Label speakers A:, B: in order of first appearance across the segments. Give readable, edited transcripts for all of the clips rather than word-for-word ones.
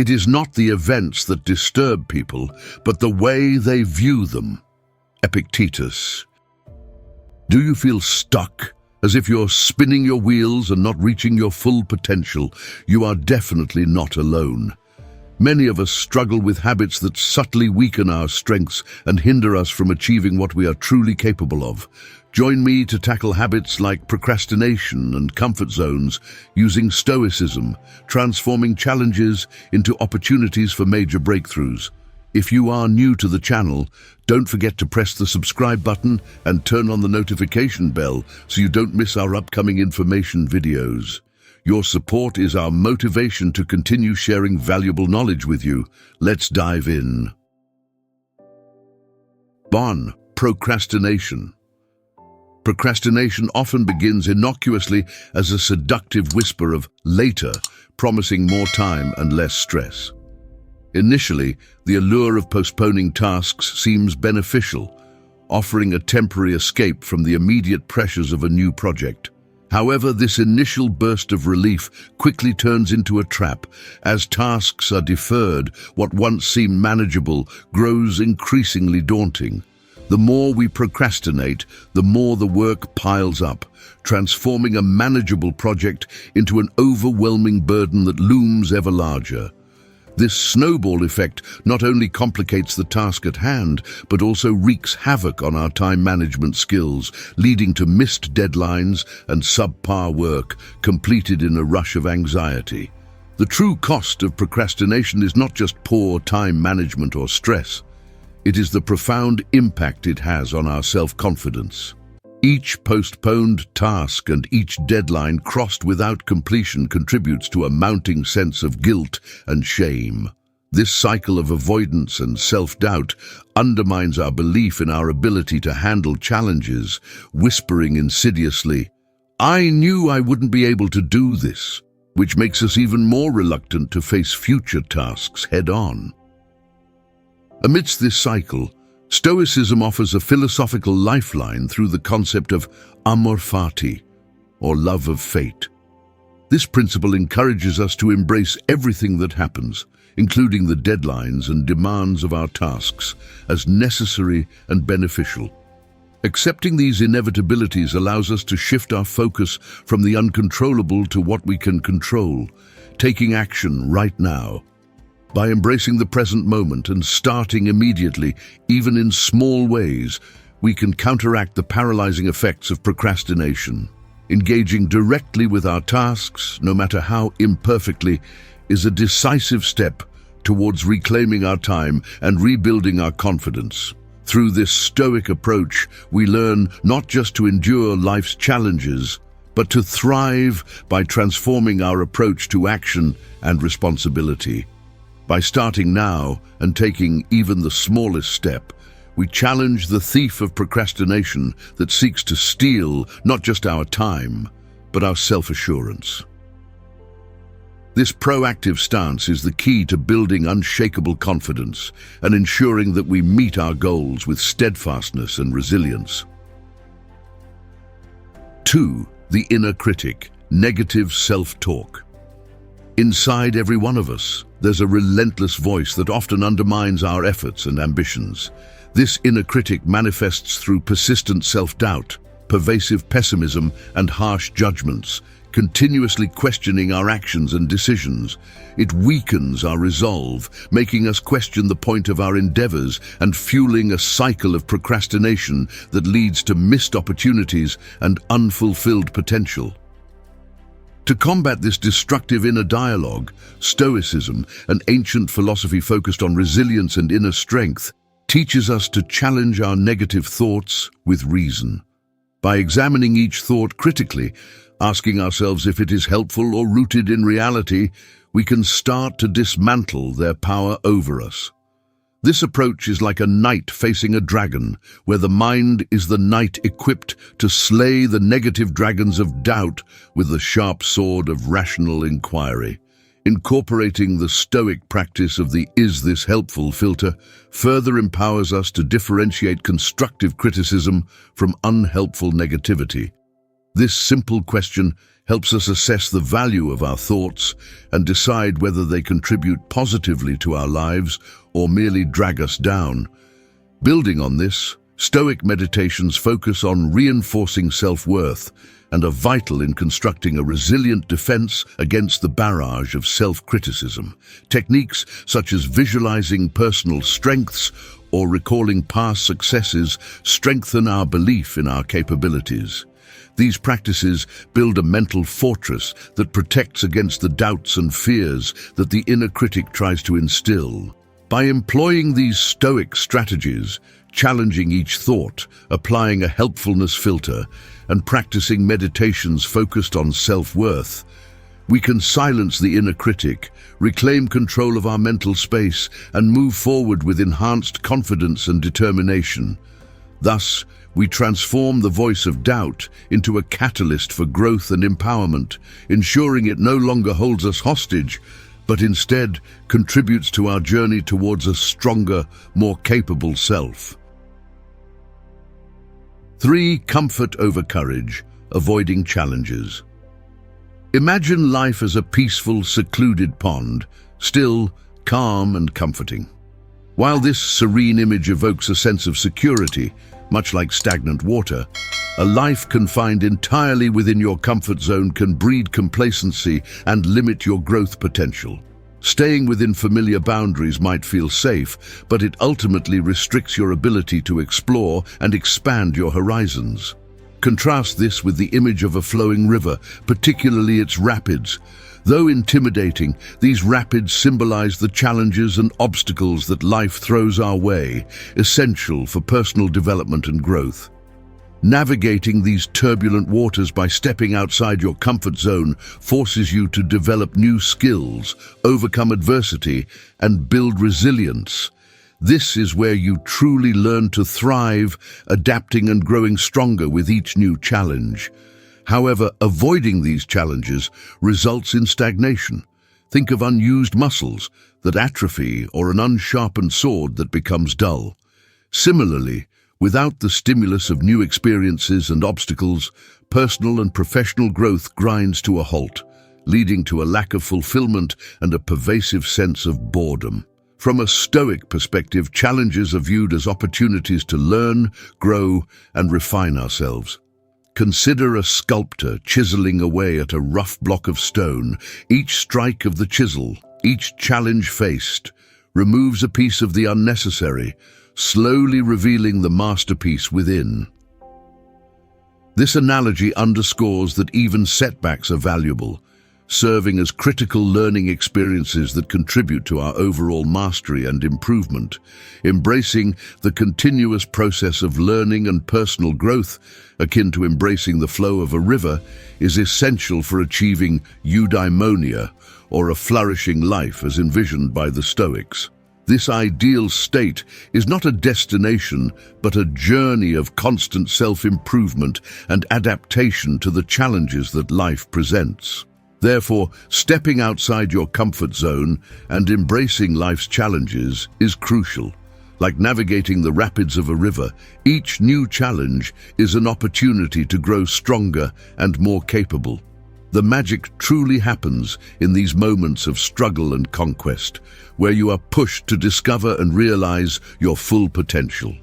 A: It is not the events that disturb people, but the way they view them. Epictetus. Do you feel stuck, as if you're spinning your wheels and not reaching your full potential? You are definitely not alone. Many of us struggle with habits that subtly weaken our strengths and hinder us from achieving what we are truly capable of. Join me to tackle habits like procrastination and comfort zones using Stoicism, transforming challenges into opportunities for major breakthroughs. If you are new to the channel, don't forget to press the subscribe button and turn on the notification bell so you don't miss our upcoming information videos. Your support is our motivation to continue sharing valuable knowledge with you. Let's dive in. 1. Procrastination. Procrastination often begins innocuously as a seductive whisper of later, promising more time and less stress. Initially, the allure of postponing tasks seems beneficial, offering a temporary escape from the immediate pressures of a new project. However, this initial burst of relief quickly turns into a trap. As tasks are deferred, what once seemed manageable grows increasingly daunting. The more we procrastinate, the more the work piles up, transforming a manageable project into an overwhelming burden that looms ever larger. This snowball effect not only complicates the task at hand, but also wreaks havoc on our time management skills, leading to missed deadlines and subpar work completed in a rush of anxiety. The true cost of procrastination is not just poor time management or stress. It is the profound impact it has on our self-confidence. Each postponed task and each deadline crossed without completion contributes to a mounting sense of guilt and shame. This cycle of avoidance and self-doubt undermines our belief in our ability to handle challenges, whispering insidiously, "I knew I wouldn't be able to do this," which makes us even more reluctant to face future tasks head-on. Amidst this cycle, Stoicism offers a philosophical lifeline through the concept of amor fati, or love of fate. This principle encourages us to embrace everything that happens, including the deadlines and demands of our tasks, as necessary and beneficial. Accepting these inevitabilities allows us to shift our focus from the uncontrollable to what we can control, taking action right now. By embracing the present moment and starting immediately, even in small ways, we can counteract the paralyzing effects of procrastination. Engaging directly with our tasks, no matter how imperfectly, is a decisive step towards reclaiming our time and rebuilding our confidence. Through this stoic approach, we learn not just to endure life's challenges, but to thrive by transforming our approach to action and responsibility. By starting now and taking even the smallest step, we challenge the thief of procrastination that seeks to steal not just our time, but our self-assurance. This proactive stance is the key to building unshakable confidence and ensuring that we meet our goals with steadfastness and resilience. 2. The inner critic, negative self-talk. Inside every one of us, there's a relentless voice that often undermines our efforts and ambitions. This inner critic manifests through persistent self-doubt, pervasive pessimism, and harsh judgments, continuously questioning our actions and decisions. It weakens our resolve, making us question the point of our endeavors and fueling a cycle of procrastination that leads to missed opportunities and unfulfilled potential. To combat this destructive inner dialogue, Stoicism, an ancient philosophy focused on resilience and inner strength, teaches us to challenge our negative thoughts with reason. By examining each thought critically, asking ourselves if it is helpful or rooted in reality, we can start to dismantle their power over us. This approach is like a knight facing a dragon, where the mind is the knight equipped to slay the negative dragons of doubt with the sharp sword of rational inquiry. Incorporating the Stoic practice of the "is this helpful" filter further empowers us to differentiate constructive criticism from unhelpful negativity. This simple question helps us assess the value of our thoughts and decide whether they contribute positively to our lives or merely drag us down. Building on this, Stoic meditations focus on reinforcing self-worth and are vital in constructing a resilient defense against the barrage of self-criticism. Techniques such as visualizing personal strengths or recalling past successes strengthen our belief in our capabilities. These practices build a mental fortress that protects against the doubts and fears that the inner critic tries to instill. By employing these Stoic strategies, challenging each thought, applying a helpfulness filter, and practicing meditations focused on self-worth, we can silence the inner critic, reclaim control of our mental space, and move forward with enhanced confidence and determination. Thus, we transform the voice of doubt into a catalyst for growth and empowerment, ensuring it no longer holds us hostage, but instead contributes to our journey towards a stronger, more capable self. 3. Comfort over courage, avoiding challenges. Imagine life as a peaceful, secluded pond, still, calm and comforting. While this serene image evokes a sense of security, much like stagnant water, a life confined entirely within your comfort zone can breed complacency and limit your growth potential. Staying within familiar boundaries might feel safe, but it ultimately restricts your ability to explore and expand your horizons. Contrast this with the image of a flowing river, particularly its rapids. Though intimidating, these rapids symbolize the challenges and obstacles that life throws our way, essential for personal development and growth. Navigating these turbulent waters by stepping outside your comfort zone forces you to develop new skills, overcome adversity, and build resilience. This is where you truly learn to thrive, adapting and growing stronger with each new challenge. However, avoiding these challenges results in stagnation. Think of unused muscles that atrophy or an unsharpened sword that becomes dull. Similarly, without the stimulus of new experiences and obstacles, personal and professional growth grinds to a halt, leading to a lack of fulfillment and a pervasive sense of boredom. From a Stoic perspective, challenges are viewed as opportunities to learn, grow, and refine ourselves. Consider a sculptor chiseling away at a rough block of stone. Each strike of the chisel, each challenge faced, removes a piece of the unnecessary, slowly revealing the masterpiece within. This analogy underscores that even setbacks are valuable, serving as critical learning experiences that contribute to our overall mastery and improvement. Embracing the continuous process of learning and personal growth, akin to embracing the flow of a river, is essential for achieving eudaimonia, or a flourishing life as envisioned by the Stoics. This ideal state is not a destination, but a journey of constant self-improvement and adaptation to the challenges that life presents. Therefore, stepping outside your comfort zone and embracing life's challenges is crucial. Like navigating the rapids of a river, each new challenge is an opportunity to grow stronger and more capable. The magic truly happens in these moments of struggle and conquest, where you are pushed to discover and realize your full potential.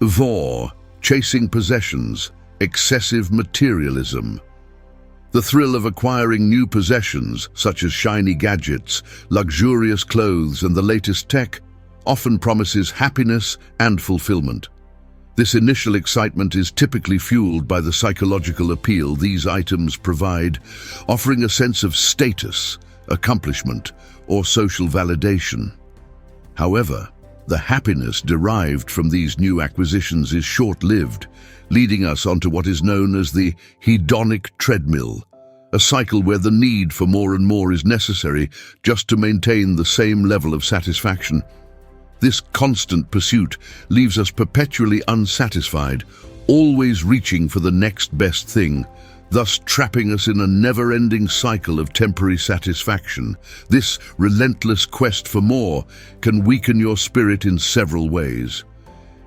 A: 4. Chasing possessions, excessive materialism. The thrill of acquiring new possessions, such as shiny gadgets, luxurious clothes, and the latest tech, often promises happiness and fulfillment. This initial excitement is typically fueled by the psychological appeal these items provide, offering a sense of status, accomplishment, or social validation. However, the happiness derived from these new acquisitions is short-lived, leading us onto what is known as the hedonic treadmill, a cycle where the need for more and more is necessary just to maintain the same level of satisfaction. This constant pursuit leaves us perpetually unsatisfied, always reaching for the next best thing, thus trapping us in a never-ending cycle of temporary satisfaction. This relentless quest for more can weaken your spirit in several ways.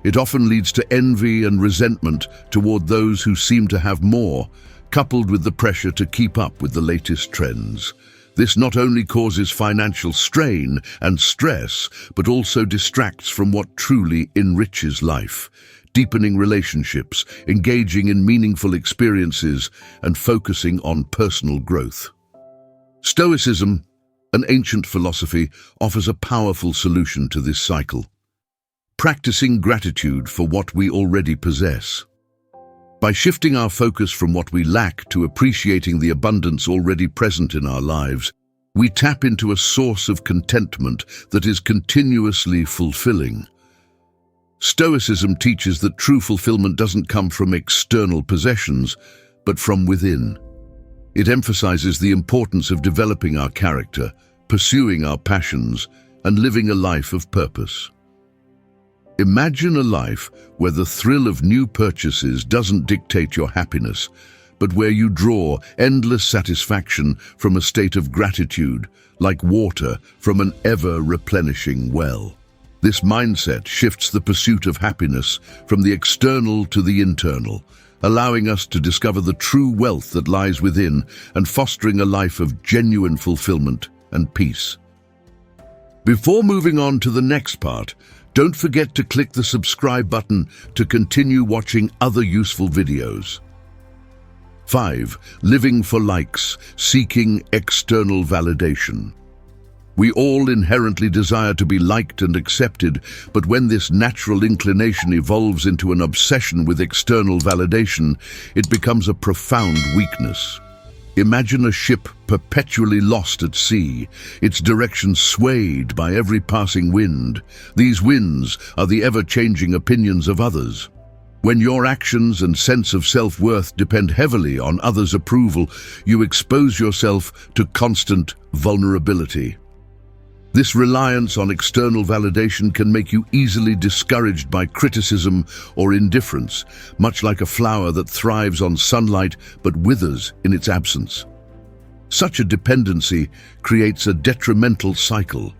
A: It often leads to envy and resentment toward those who seem to have more, coupled with the pressure to keep up with the latest trends. This not only causes financial strain and stress, but also distracts from what truly enriches life, deepening relationships, engaging in meaningful experiences, and focusing on personal growth. Stoicism, an ancient philosophy, offers a powerful solution to this cycle. Practicing gratitude for what we already possess. By shifting our focus from what we lack to appreciating the abundance already present in our lives, we tap into a source of contentment that is continuously fulfilling. Stoicism teaches that true fulfillment doesn't come from external possessions, but from within. It emphasizes the importance of developing our character, pursuing our passions, and living a life of purpose. Imagine a life where the thrill of new purchases doesn't dictate your happiness, but where you draw endless satisfaction from a state of gratitude, like water from an ever-replenishing well. This mindset shifts the pursuit of happiness from the external to the internal, allowing us to discover the true wealth that lies within and fostering a life of genuine fulfillment and peace. Before moving on to the next part, don't forget to click the subscribe button to continue watching other useful videos. 5. Living for likes, seeking external validation. We all inherently desire to be liked and accepted, but when this natural inclination evolves into an obsession with external validation, it becomes a profound weakness. Imagine a ship perpetually lost at sea, its direction swayed by every passing wind. These winds are the ever-changing opinions of others. When your actions and sense of self-worth depend heavily on others' approval, you expose yourself to constant vulnerability. This reliance on external validation can make you easily discouraged by criticism or indifference, much like a flower that thrives on sunlight but withers in its absence. Such a dependency creates a detrimental cycle.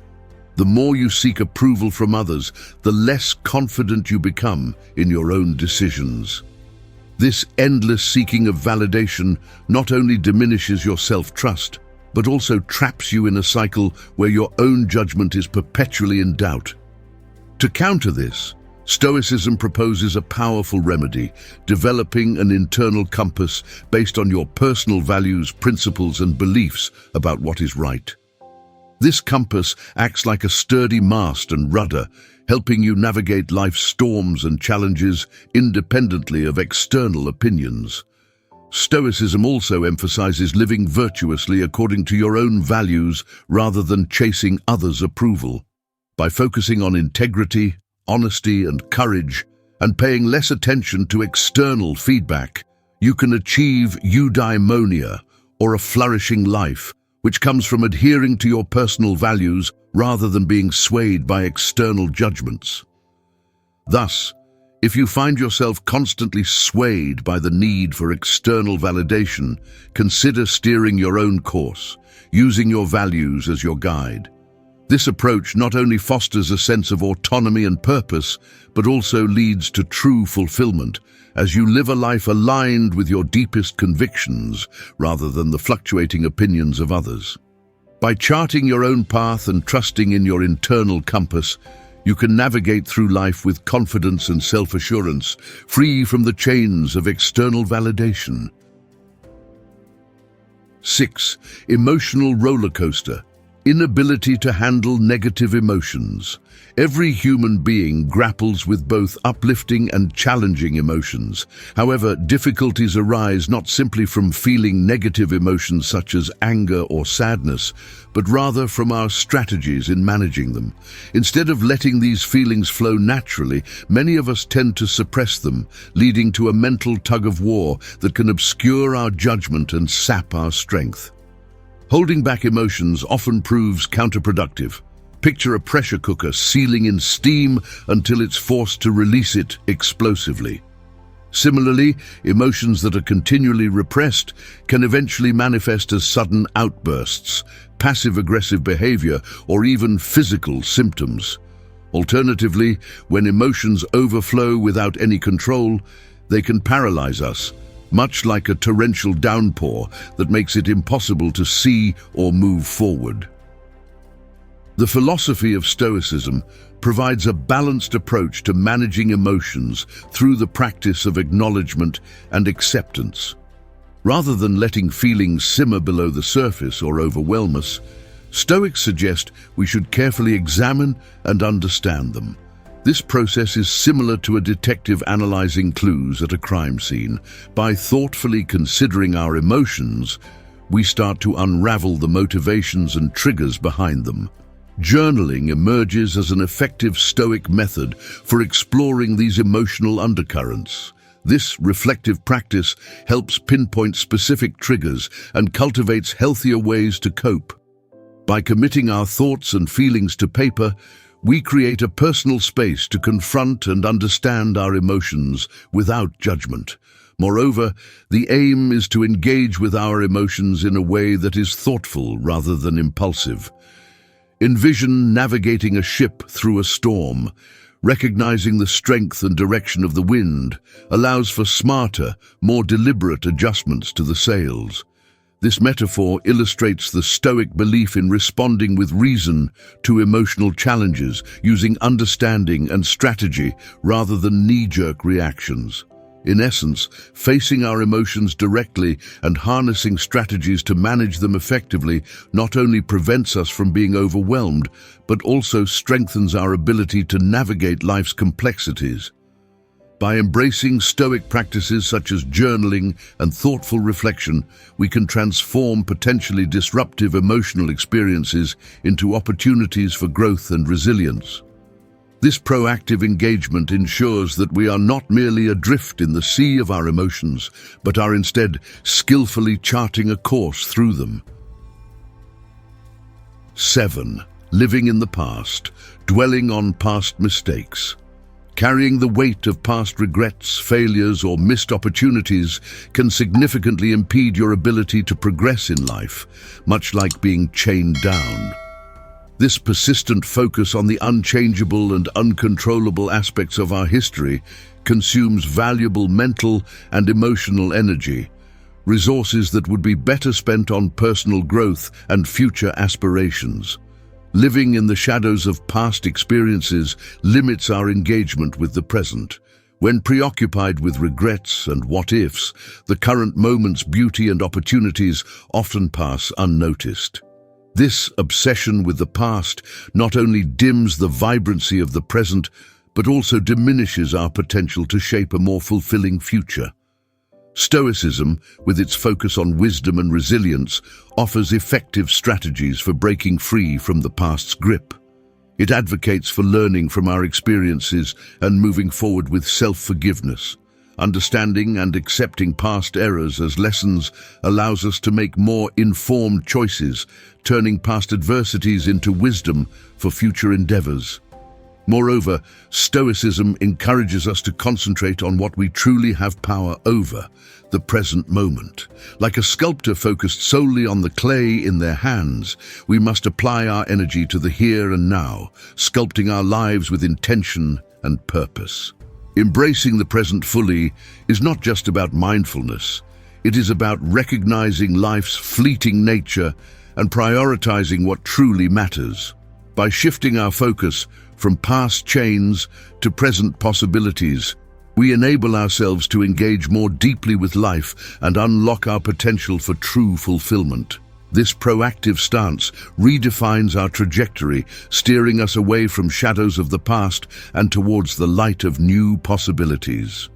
A: The more you seek approval from others, the less confident you become in your own decisions. This endless seeking of validation not only diminishes your self-trust, but also traps you in a cycle where your own judgment is perpetually in doubt. To counter this, Stoicism proposes a powerful remedy, developing an internal compass based on your personal values, principles, and beliefs about what is right. This compass acts like a sturdy mast and rudder, helping you navigate life's storms and challenges independently of external opinions. Stoicism also emphasizes living virtuously according to your own values rather than chasing others' approval. By focusing on integrity, honesty, and courage, and paying less attention to external feedback, you can achieve eudaimonia, or a flourishing life, which comes from adhering to your personal values rather than being swayed by external judgments. Thus, if you find yourself constantly swayed by the need for external validation, consider steering your own course, using your values as your guide. This approach not only fosters a sense of autonomy and purpose, but also leads to true fulfillment, as you live a life aligned with your deepest convictions rather than the fluctuating opinions of others. By charting your own path and trusting in your internal compass, you can navigate through life with confidence and self-assurance, free from the chains of external validation. 6. Emotional rollercoaster. Inability to handle negative emotions. Every human being grapples with both uplifting and challenging emotions. However, difficulties arise not simply from feeling negative emotions such as anger or sadness, but rather from our strategies in managing them. Instead of letting these feelings flow naturally, many of us tend to suppress them, leading to a mental tug-of-war that can obscure our judgment and sap our strength. Holding back emotions often proves counterproductive. Picture a pressure cooker sealing in steam until it's forced to release it explosively. Similarly, emotions that are continually repressed can eventually manifest as sudden outbursts, passive-aggressive behavior, or even physical symptoms. Alternatively, when emotions overflow without any control, they can paralyze us, much like a torrential downpour that makes it impossible to see or move forward. The philosophy of Stoicism provides a balanced approach to managing emotions through the practice of acknowledgement and acceptance. Rather than letting feelings simmer below the surface or overwhelm us, Stoics suggest we should carefully examine and understand them. This process is similar to a detective analyzing clues at a crime scene. By thoughtfully considering our emotions, we start to unravel the motivations and triggers behind them. Journaling emerges as an effective Stoic method for exploring these emotional undercurrents. This reflective practice helps pinpoint specific triggers and cultivates healthier ways to cope. By committing our thoughts and feelings to paper, we create a personal space to confront and understand our emotions without judgment. Moreover, the aim is to engage with our emotions in a way that is thoughtful rather than impulsive. Envision navigating a ship through a storm. Recognizing the strength and direction of the wind allows for smarter, more deliberate adjustments to the sails. This metaphor illustrates the Stoic belief in responding with reason to emotional challenges, using understanding and strategy rather than knee-jerk reactions. In essence, facing our emotions directly and harnessing strategies to manage them effectively not only prevents us from being overwhelmed, but also strengthens our ability to navigate life's complexities. By embracing Stoic practices such as journaling and thoughtful reflection, we can transform potentially disruptive emotional experiences into opportunities for growth and resilience. This proactive engagement ensures that we are not merely adrift in the sea of our emotions, but are instead skillfully charting a course through them. 7. Living in the past, dwelling on past mistakes. Carrying the weight of past regrets, failures, or missed opportunities can significantly impede your ability to progress in life, much like being chained down. This persistent focus on the unchangeable and uncontrollable aspects of our history consumes valuable mental and emotional energy, resources that would be better spent on personal growth and future aspirations. Living in the shadows of past experiences limits our engagement with the present. When preoccupied with regrets and what-ifs, the current moment's beauty and opportunities often pass unnoticed. This obsession with the past not only dims the vibrancy of the present, but also diminishes our potential to shape a more fulfilling future. Stoicism, with its focus on wisdom and resilience, offers effective strategies for breaking free from the past's grip. It advocates for learning from our experiences and moving forward with self-forgiveness. Understanding and accepting past errors as lessons allows us to make more informed choices, turning past adversities into wisdom for future endeavors. Moreover, Stoicism encourages us to concentrate on what we truly have power over, the present moment. Like a sculptor focused solely on the clay in their hands, we must apply our energy to the here and now, sculpting our lives with intention and purpose. Embracing the present fully is not just about mindfulness. It is about recognizing life's fleeting nature and prioritizing what truly matters. By shifting our focus from past chains to present possibilities, we enable ourselves to engage more deeply with life and unlock our potential for true fulfillment. This proactive stance redefines our trajectory, steering us away from shadows of the past and towards the light of new possibilities.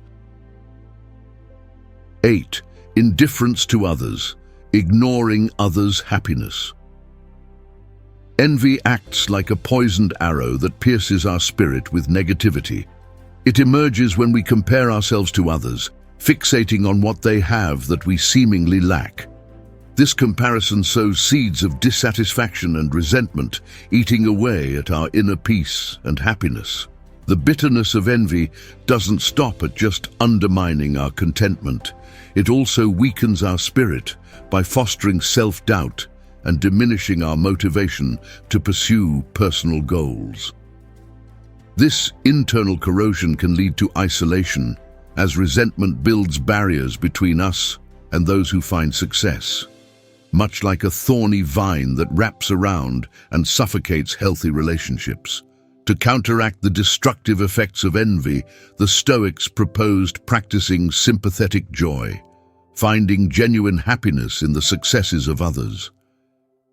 A: 8. Indifference to others, ignoring others' happiness. Envy acts like a poisoned arrow that pierces our spirit with negativity. It emerges when we compare ourselves to others, fixating on what they have that we seemingly lack. This comparison sows seeds of dissatisfaction and resentment, eating away at our inner peace and happiness. The bitterness of envy doesn't stop at just undermining our contentment. It also weakens our spirit by fostering self-doubt and diminishing our motivation to pursue personal goals. This internal corrosion can lead to isolation, as resentment builds barriers between us and those who find success, much like a thorny vine that wraps around and suffocates healthy relationships. To counteract the destructive effects of envy, the Stoics proposed practicing sympathetic joy, finding genuine happiness in the successes of others.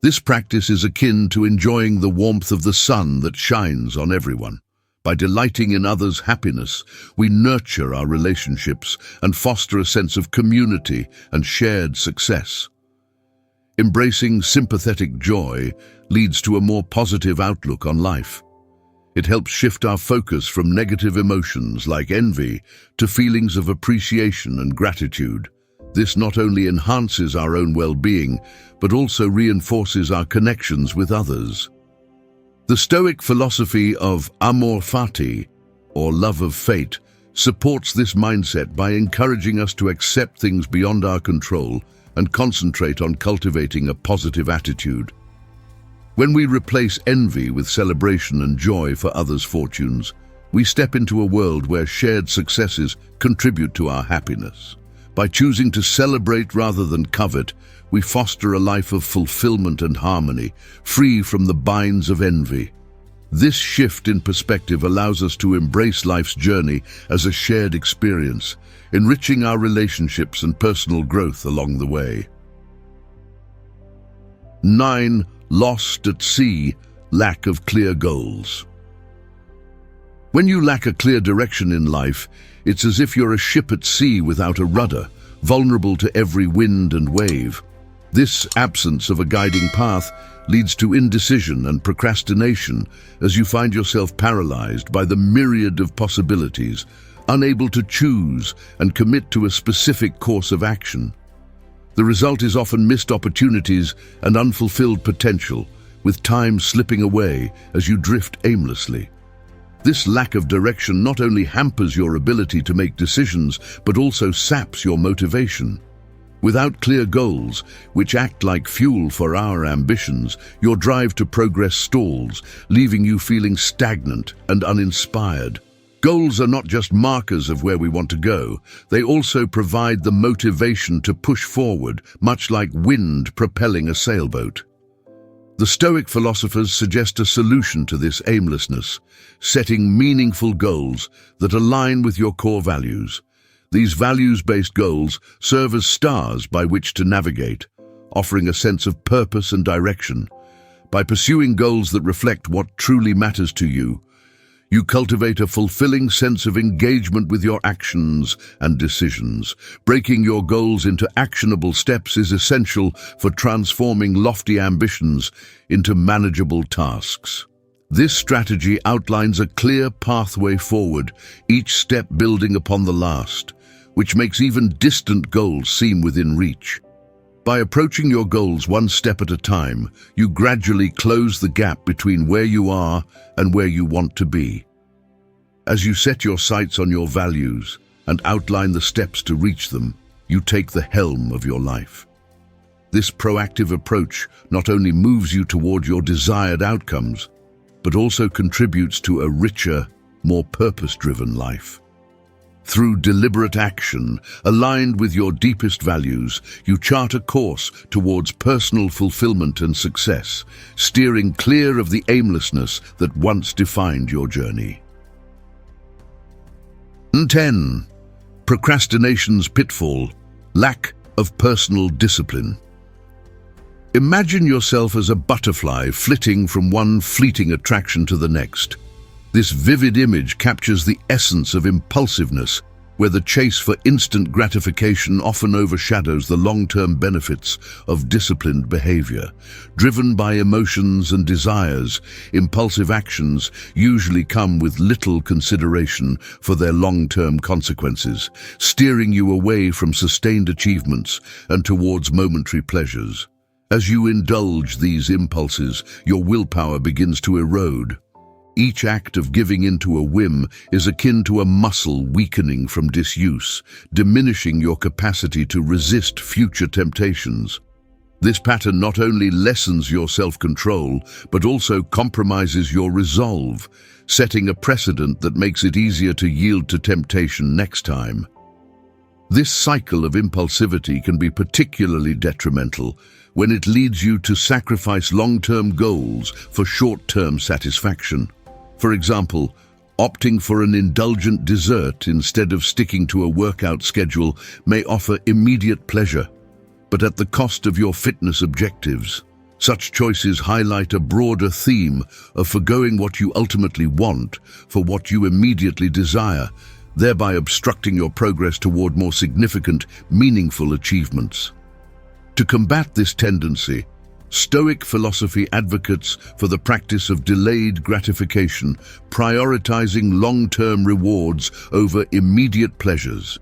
A: This practice is akin to enjoying the warmth of the sun that shines on everyone. By delighting in others' happiness, we nurture our relationships and foster a sense of community and shared success. Embracing sympathetic joy leads to a more positive outlook on life. It helps shift our focus from negative emotions like envy to feelings of appreciation and gratitude. This not only enhances our own well-being, but also reinforces our connections with others. The Stoic philosophy of amor fati, or love of fate, supports this mindset by encouraging us to accept things beyond our control and concentrate on cultivating a positive attitude. When we replace envy with celebration and joy for others' fortunes, we step into a world where shared successes contribute to our happiness. By choosing to celebrate rather than covet, we foster a life of fulfillment and harmony, free from the binds of envy. This shift in perspective allows us to embrace life's journey as a shared experience, enriching our relationships and personal growth along the way. 9. Lost at sea, lack of clear goals. When you lack a clear direction in life, it's as if you're a ship at sea without a rudder, vulnerable to every wind and wave. This absence of a guiding path leads to indecision and procrastination as you find yourself paralyzed by the myriad of possibilities, unable to choose and commit to a specific course of action. The result is often missed opportunities and unfulfilled potential, with time slipping away as you drift aimlessly. This lack of direction not only hampers your ability to make decisions, but also saps your motivation. Without clear goals, which act like fuel for our ambitions, your drive to progress stalls, leaving you feeling stagnant and uninspired. Goals are not just markers of where we want to go, they also provide the motivation to push forward, much like wind propelling a sailboat. The Stoic philosophers suggest a solution to this aimlessness, setting meaningful goals that align with your core values. These values-based goals serve as stars by which to navigate, offering a sense of purpose and direction. By pursuing goals that reflect what truly matters to you, you cultivate a fulfilling sense of engagement with your actions and decisions. Breaking your goals into actionable steps is essential for transforming lofty ambitions into manageable tasks. This strategy outlines a clear pathway forward, each step building upon the last, which makes even distant goals seem within reach. By approaching your goals one step at a time, you gradually close the gap between where you are and where you want to be. As you set your sights on your values and outline the steps to reach them, you take the helm of your life. This proactive approach not only moves you toward your desired outcomes, but also contributes to a richer, more purpose-driven life. Through deliberate action, aligned with your deepest values, you chart a course towards personal fulfillment and success, steering clear of the aimlessness that once defined your journey. 10. Procrastination's pitfall, lack of personal discipline. Imagine yourself as a butterfly flitting from one fleeting attraction to the next. This vivid image captures the essence of impulsiveness, where the chase for instant gratification often overshadows the long-term benefits of disciplined behavior. Driven by emotions and desires, impulsive actions usually come with little consideration for their long-term consequences, steering you away from sustained achievements and towards momentary pleasures. As you indulge these impulses, your willpower begins to erode. Each act of giving into a whim is akin to a muscle weakening from disuse, diminishing your capacity to resist future temptations. This pattern not only lessens your self-control, but also compromises your resolve, setting a precedent that makes it easier to yield to temptation next time. This cycle of impulsivity can be particularly detrimental when it leads you to sacrifice long-term goals for short-term satisfaction. For example, opting for an indulgent dessert instead of sticking to a workout schedule may offer immediate pleasure, but at the cost of your fitness objectives. Such choices highlight a broader theme of forgoing what you ultimately want for what you immediately desire, thereby obstructing your progress toward more significant, meaningful achievements. To combat this tendency, Stoic philosophy advocates for the practice of delayed gratification, prioritizing long-term rewards over immediate pleasures.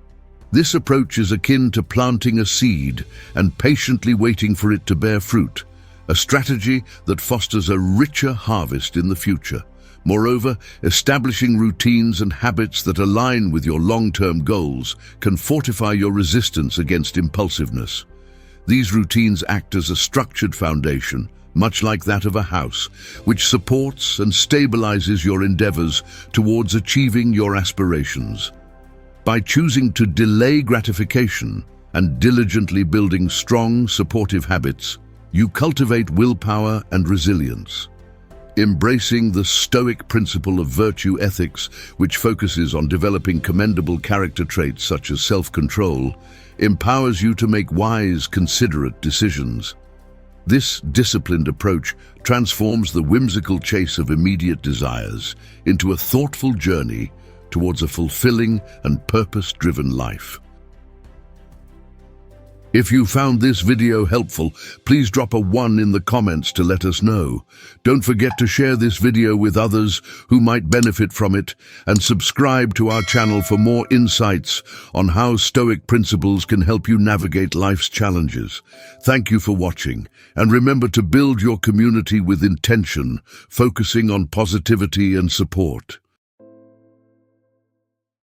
A: This approach is akin to planting a seed and patiently waiting for it to bear fruit, a strategy that fosters a richer harvest in the future. Moreover, establishing routines and habits that align with your long-term goals can fortify your resistance against impulsiveness. These routines act as a structured foundation, much like that of a house, which supports and stabilizes your endeavors towards achieving your aspirations. By choosing to delay gratification and diligently building strong, supportive habits, you cultivate willpower and resilience. Embracing the Stoic principle of virtue ethics, which focuses on developing commendable character traits such as self-control, empowers you to make wise, considerate decisions. This disciplined approach transforms the whimsical chase of immediate desires into a thoughtful journey towards a fulfilling and purpose-driven life. If you found this video helpful, please drop a 1 in the comments to let us know. Don't forget to share this video with others who might benefit from it, and subscribe to our channel for more insights on how Stoic principles can help you navigate life's challenges. Thank you for watching, and remember to build your community with intention, focusing on positivity and support.